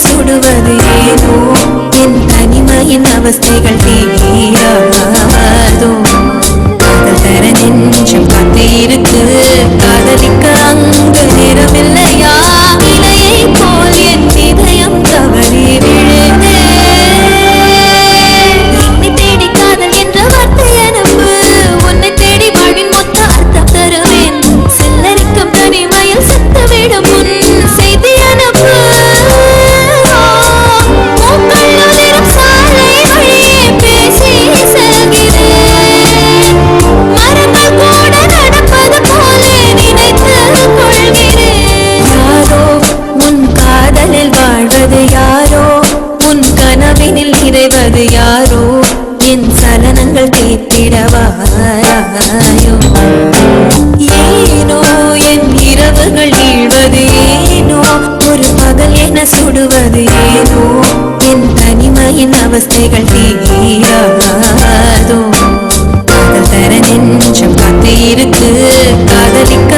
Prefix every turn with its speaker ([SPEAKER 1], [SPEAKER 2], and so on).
[SPEAKER 1] சுடுவது ஏனோ என் தனிமையின் அவஸ்தைகள் தீராதோ காதல் தர நெஞ்சம் காத்தே இருக்கு காதலிக்க அங்கு நேரமில்லையா இலையை போல் என் இதயம் தவறி விழுதே என்னை தேடி காதல் என்ற வார்த்தை அனுப்பு உன்னை தேடி வாழ்வின் மொத்த அர்த்தம் தருவேன் செல்லரிக்கும் தனிமையில் செத்துவிடும் முன் செய்தி அனுப்பு நிறைவது யாரோ என் சலனங்கள் தேத்திடவாராயோ ஏனோ என் இரவுகள் வீழ்வது ஏனோ ஒரு பகல் என சுடுவது ஏனோ என் தனிமையின் அவஸ்தைகள் தீராதோ காதல் தர நெஞ்சம் காத்தே இருக்கு காதலிக்க